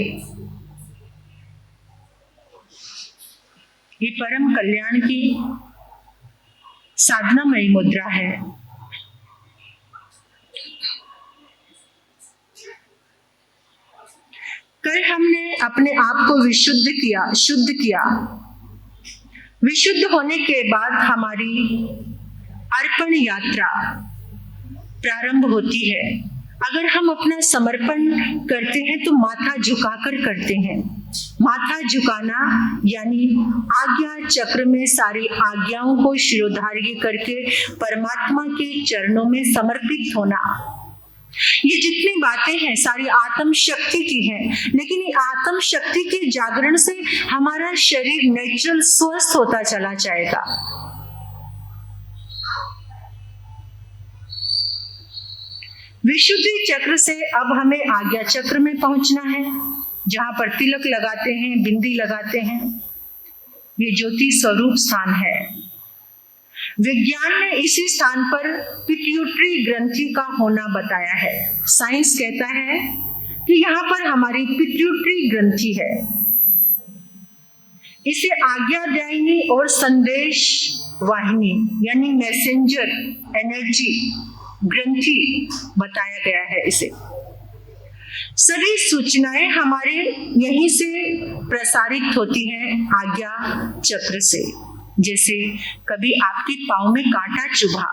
ये परम कल्याण की साधनामयी मुद्रा है। कल हमने अपने आप को विशुद्ध किया, शुद्ध किया। विशुद्ध होने के बाद हमारी अर्पण यात्रा प्रारंभ होती है। अगर हम अपना समर्पण करते हैं तो माथा झुकाकर करते हैं। माथा झुकाना यानी आज्ञा चक्र में सारी आज्ञाओं को शिरोधार्य करके परमात्मा के चरणों में समर्पित होना। ये जितनी बातें हैं सारी आत्म शक्ति की हैं, लेकिन ये आत्म शक्ति के जागरण से हमारा शरीर नेचुरल स्वस्थ होता चला जाएगा। विशुद्धि चक्र से अब हमें आज्ञा चक्र में पहुंचना है, जहां पर तिलक लगाते हैं, बिंदी लगाते हैं। ये ज्योति स्वरूप स्थान है। विज्ञान ने इसी स्थान पर पिट्यूटरी ग्रंथि का होना बताया है। साइंस कहता है कि यहाँ पर हमारी पिट्यूटरी ग्रंथि है। इसे आज्ञादायिनी और संदेश वाहिनी यानी मैसेंजर एनर्जी ग्रंथि बताया गया है। इसे सभी सूचनाएं हमारे यहीं से प्रसारित होती हैं आज्ञा चक्र से। जैसे कभी आपके पाँव में कांटा चुभा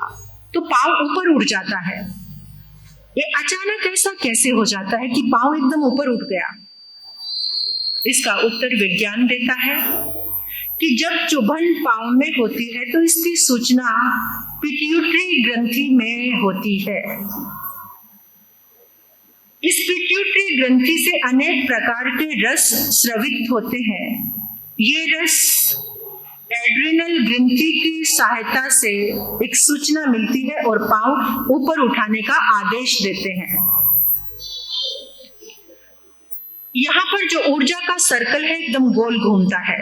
तो पाँव ऊपर उठ जाता है। ये अचानक ऐसा कैसे हो जाता है कि पाँव एकदम ऊपर उठ गया? इसका उत्तर विज्ञान देता है कि जब चुभन पाँव में होती है तो इसकी सूचना पिट्यूटरी ग्रंथि में होती है। इस पिट्यूटरी ग्रंथि से अनेक प्रकार के रस स्रवित होते हैं। ये रस एड्रिनल ग्रंथि की सहायता से एक सूचना मिलती है और पाँव ऊपर उठाने का आदेश देते हैं। यहाँ पर जो ऊर्जा का सर्कल है एकदम गोल घूमता है।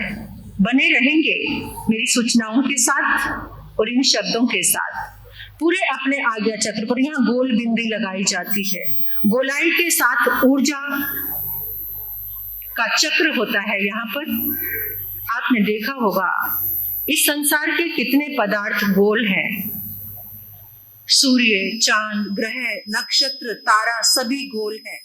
बने रहेंगे मेरी सूचनाओं के साथ और इन शब्दों के साथ। पूरे अपने आज्ञा चक्र पर यहाँ गोल बिंदी लगाई जाती है। गोलाई के साथ ऊर्जा का चक्र होता है। यहाँ पर आपने देखा होगा इस संसार के कितने पदार्थ गोल हैं। सूर्य, चांद, ग्रह, नक्षत्र, तारा सभी गोल हैं।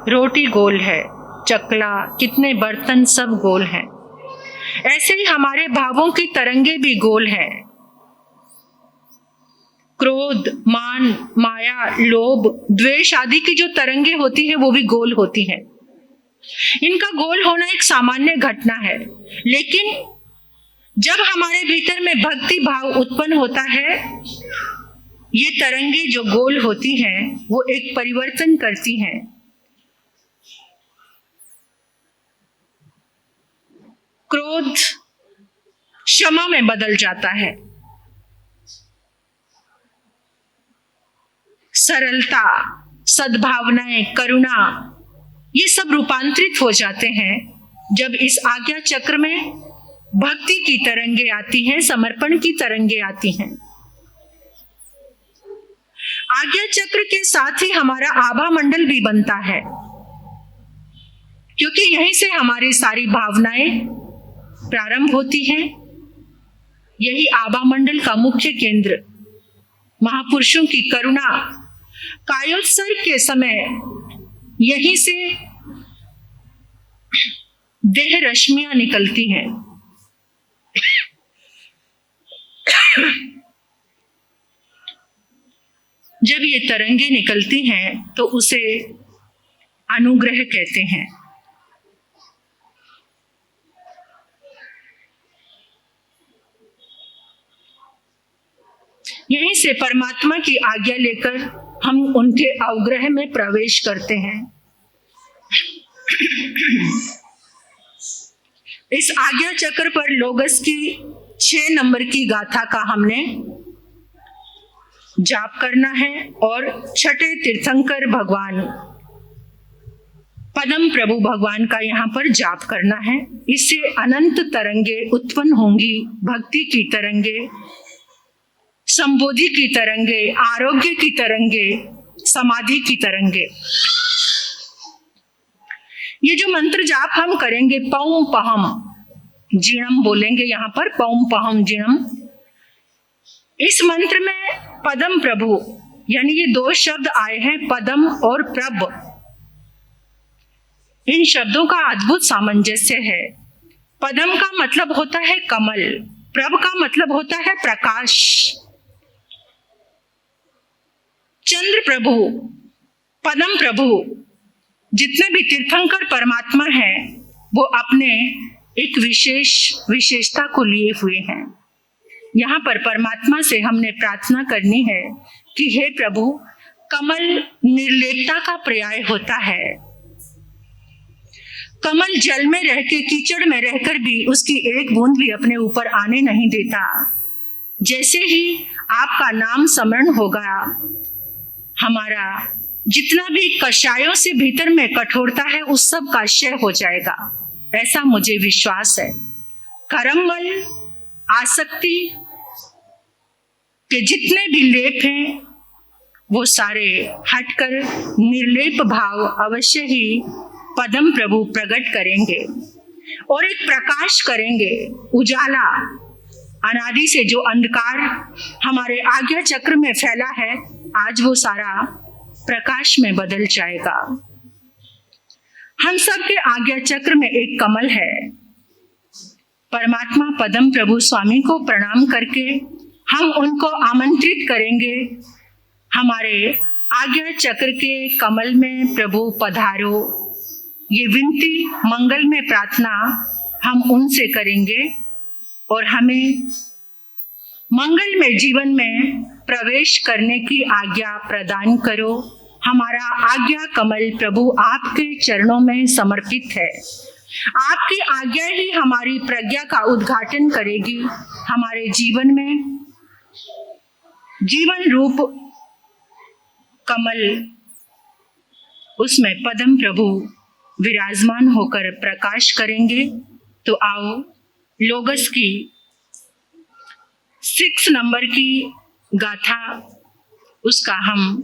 रोटी गोल है, चकला, कितने बर्तन सब गोल हैं। ऐसे ही हमारे भावों की तरंगे भी गोल हैं। क्रोध, मान, माया, लोभ, द्वेष आदि की जो तरंगे होती है वो भी गोल होती हैं। इनका गोल होना एक सामान्य घटना है, लेकिन जब हमारे भीतर में भक्ति भाव उत्पन्न होता है, ये तरंगे जो गोल होती हैं वो एक परिवर्तन करती हैं। क्रोध क्षमा में बदल जाता है, सरलता, सद्भावनाएं, करुणा, ये सब रूपांतरित हो जाते हैं जब इस आज्ञा चक्र में भक्ति की तरंगे आती हैं, समर्पण की तरंगे आती हैं। आज्ञा चक्र के साथ ही हमारा आभा मंडल भी बनता है, क्योंकि यहीं से हमारी सारी भावनाएं प्रारंभ होती हैं। यही आभा मंडल का मुख्य केंद्र महापुरुषों की करुणा कायोत्सर्ग के समय यहीं से देह रश्मियां निकलती हैं। जब ये तरंगे निकलती हैं तो उसे अनुग्रह कहते हैं। यहीं से परमात्मा की आज्ञा लेकर हम उनके अवग्रह में प्रवेश करते हैं। इस आज्ञा चक्र पर लोगस की 6 नंबर की गाथा का हमने जाप करना है और छठे तीर्थंकर भगवान पदम प्रभु भगवान का यहाँ पर जाप करना है। इससे अनंत तरंगे उत्पन्न होंगी, भक्ति की तरंगे, संबोधि की तरंगे, आरोग्य की तरंगे, समाधि की तरंगे। ये जो मंत्र जाप हम करेंगे, पौम पहम जीणम बोलेंगे यहाँ पर, पौम पहम जीणम। इस मंत्र में पदम प्रभु यानी ये 2 शब्द आए हैं, पदम और प्रभ। इन शब्दों का अद्भुत सामंजस्य है। पदम का मतलब होता है कमल, प्रभ का मतलब होता है प्रकाश। चंद्र प्रभु, पदम प्रभु, जितने भी तीर्थंकर परमात्मा हैं वो अपने एक विशेष विशेषता को लिए हुए हैं। यहाँ पर परमात्मा से हमने प्रार्थना करनी है कि हे प्रभु, कमल निर्लेपता का पर्याय होता है। कमल जल में रह के, कीचड़ में रहकर भी उसकी एक बूंद भी अपने ऊपर आने नहीं देता। जैसे ही आपका नाम स्मरण होगा, हमारा जितना भी कषायों से भीतर में कठोरता है उस सब का क्षय हो जाएगा, ऐसा मुझे विश्वास है। कर्ममल, आसक्ति के जितने भी लेप हैं वो सारे हटकर निर्लेप भाव अवश्य ही पदम प्रभु प्रकट करेंगे और एक प्रकाश करेंगे, उजाला। अनादि से जो अंधकार हमारे आज्ञा चक्र में फैला है, आज वो सारा प्रकाश में बदल जाएगा। हम सब के आज्ञा चक्र में एक कमल है। परमात्मा पदम प्रभु स्वामी को प्रणाम करके हम उनको आमंत्रित करेंगे, हमारे आज्ञा चक्र के कमल में प्रभु पधारो। ये विनती, मंगल में प्रार्थना हम उनसे करेंगे और हमें मंगल में जीवन में प्रवेश करने की आज्ञा प्रदान करो। हमारा आज्ञा कमल प्रभु आपके चरणों में समर्पित है। आपकी आज्ञा ही हमारी प्रज्ञा का उद्घाटन करेगी। हमारे जीवन में जीवन रूप कमल, उसमें पदम प्रभु विराजमान होकर प्रकाश करेंगे। तो आओ लोगस की 6 नंबर की गाथा, उसका हम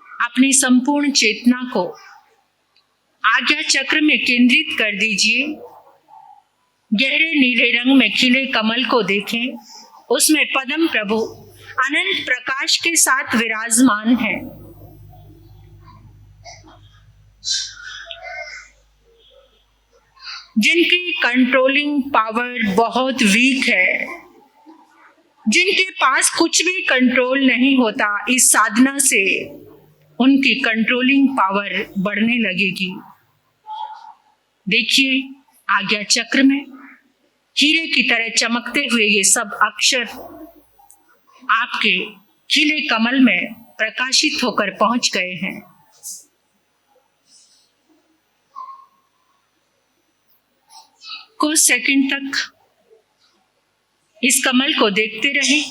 अपनी संपूर्ण चेतना को आज्ञा चक्र में केंद्रित कर दीजिए। गहरे नीले रंग में खिले कमल को देखें, उसमें पद्म प्रभु अनंत प्रकाश के साथ विराजमान है। जिनकी कंट्रोलिंग पावर बहुत वीक है, जिनके पास कुछ भी कंट्रोल नहीं होता, इस साधना से उनकी कंट्रोलिंग पावर बढ़ने लगेगी। देखिए आज्ञा चक्र में हीरे की तरह चमकते हुए ये सब अक्षर आपके खिले कमल में प्रकाशित होकर पहुंच गए हैं। कुछ सेकंड तक इस कमल को देखते रहें।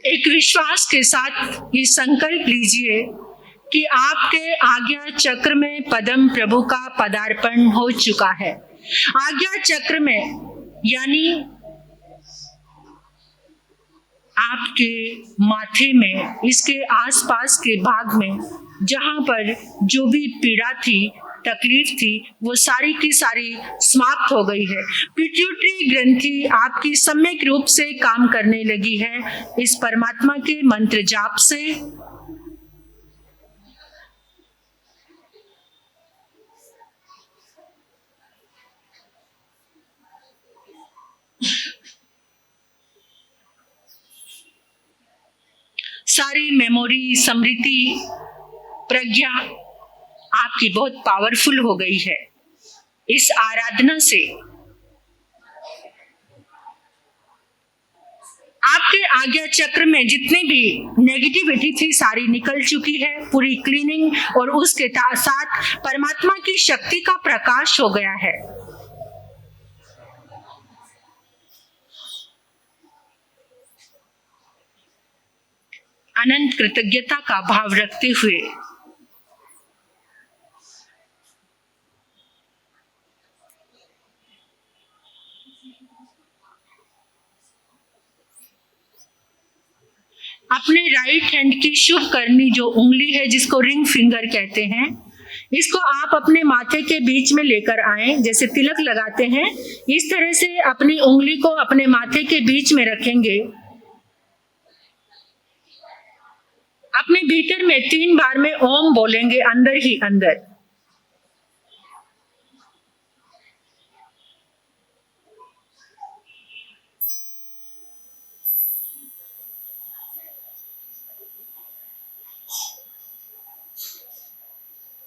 एक विश्वास के साथ ये संकल्प लीजिए कि आपके आज्ञा चक्र में पद्म प्रभु का पदार्पण हो चुका है। आज्ञा चक्र में यानी आपके माथे में, इसके आसपास के भाग में जहां पर जो भी पीड़ा थी, तकलीफ थी, वो सारी की सारी समाप्त हो गई है। पिट्यूटरी ग्रंथि आपकी सम्यक रूप से काम करने लगी है इस परमात्मा के मंत्र जाप से। सारी मेमोरी, स्मृति, प्रज्ञा आपकी बहुत पावरफुल हो गई है इस आराधना से। आपके आज्ञा चक्र में जितनी भी नेगेटिविटी थी सारी निकल चुकी है, पूरी क्लीनिंग, और उसके साथ परमात्मा की शक्ति का प्रकाश हो गया है। अनंत कृतज्ञता का भाव रखते हुए अपने राइट हैंड की शुभ करनी जो उंगली है, जिसको रिंग फिंगर कहते हैं, इसको आप अपने माथे के बीच में लेकर आए। जैसे तिलक लगाते हैं इस तरह से अपनी उंगली को अपने माथे के बीच में रखेंगे। अपने भीतर में 3 बार में ओम बोलेंगे, अंदर ही अंदर।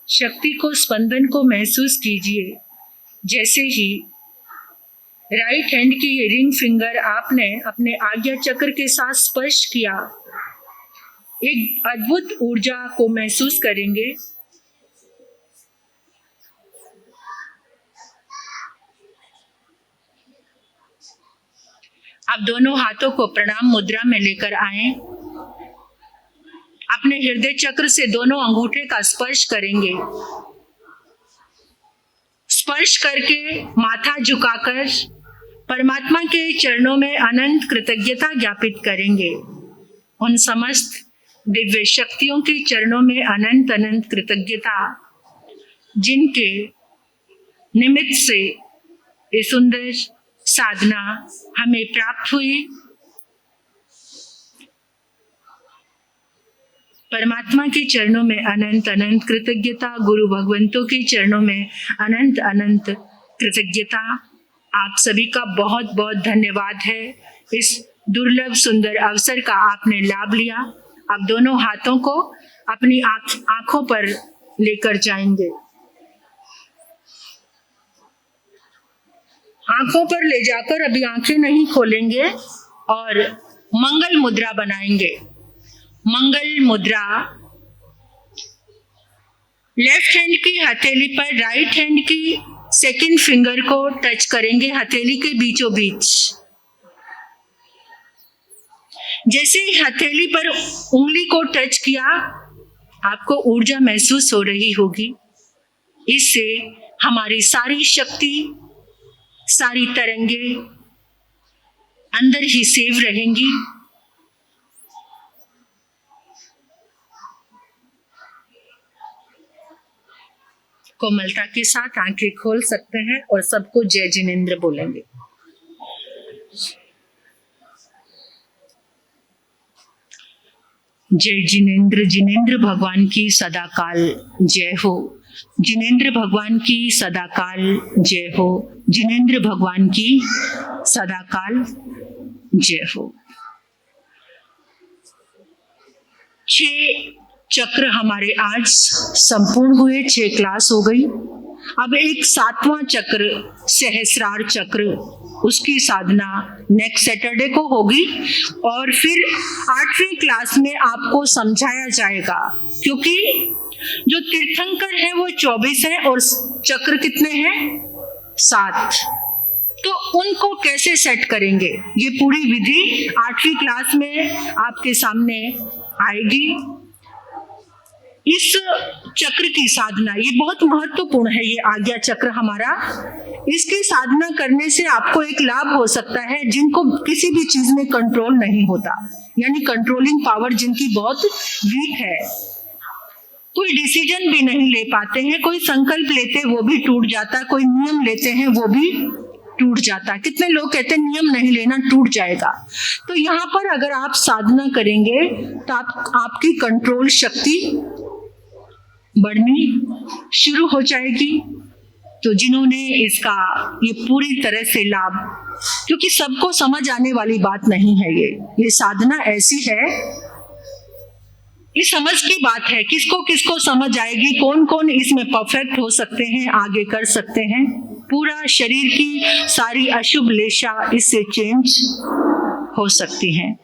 शक्ति को, स्पंदन को महसूस कीजिए। जैसे ही राइट हैंड की ये रिंग फिंगर आपने अपने आज्ञा चक्र के साथ स्पर्श किया, एक अद्भुत ऊर्जा को महसूस करेंगे। आप दोनों हाथों को प्रणाम मुद्रा में लेकर आएं। अपने हृदय चक्र से दोनों अंगूठे का स्पर्श करेंगे। स्पर्श करके माथा झुकाकर परमात्मा के चरणों में अनंत कृतज्ञता ज्ञापित करेंगे। उन समस्त दिव्य शक्तियों के चरणों में अनंत अनंत कृतज्ञता, जिनके निमित्त से ये सुंदर साधना हमें प्राप्त हुई। परमात्मा के चरणों में अनंत अनंत कृतज्ञता, गुरु भगवंतों के चरणों में अनंत अनंत कृतज्ञता। आप सभी का बहुत बहुत धन्यवाद है। इस दुर्लभ सुंदर अवसर का आपने लाभ लिया। आप दोनों हाथों को अपनी आंखों पर लेकर जाएंगे। आंखों पर ले जाकर अभी आंखें नहीं खोलेंगे और मंगल मुद्रा बनाएंगे। मंगल मुद्रा लेफ्ट हैंड की हथेली पर राइट हैंड की सेकंड फिंगर को टच करेंगे हथेली के बीचों बीच। जैसे ही हथेली पर उंगली को टच किया, आपको ऊर्जा महसूस हो रही होगी। इससे हमारी सारी शक्ति, सारी तरंगे अंदर ही सेव रहेंगी। कोमलता के साथ आंखें खोल सकते हैं और सबको जय जिनेंद्र बोलेंगे। जय जिनेंद्र, जिनेंद्र भगवान की सदाकाल जय हो। जिनेंद्र भगवान की सदाकाल जय हो। जिनेंद्र भगवान की सदाकाल जय हो। 6 चक्र हमारे आज संपूर्ण हुए, 6 क्लास हो गई। अब एक 7वां चक्र सहस्रार चक्र, उसकी साधना नेक्स्ट सैटरडे को होगी और फिर 8वीं क्लास में आपको समझाया जाएगा, क्योंकि जो तीर्थंकर है वो 24 है और चक्र कितने हैं? 7। तो उनको कैसे सेट करेंगे, ये पूरी विधि 8वीं क्लास में आपके सामने आएगी। इस चक्र की साधना ये बहुत महत्वपूर्ण है, ये आज्ञा चक्र हमारा। इसकी साधना करने से आपको एक लाभ हो सकता है जिनको किसी भी चीज में कंट्रोल नहीं होता, यानी कंट्रोलिंग पावर जिनकी बहुत वीक है, कोई डिसीजन भी नहीं ले पाते हैं, कोई संकल्प लेते वो भी टूट जाता, कोई नियम लेते हैं वो भी टूट जाता। कितने लोग कहते हैं नियम नहीं लेना, टूट जाएगा। तो यहाँ पर अगर आप साधना करेंगे तो आपकी कंट्रोल शक्ति बढ़नी शुरू हो जाएगी। तो जिन्होंने इसका ये पूरी तरह से लाभ, क्योंकि सबको समझ आने वाली बात नहीं है, ये साधना ऐसी है, ये समझ की बात है, किसको किसको समझ आएगी, कौन कौन इसमें परफेक्ट हो सकते हैं, आगे कर सकते हैं। पूरा शरीर की सारी अशुभ लेशा इससे चेंज हो सकती हैं।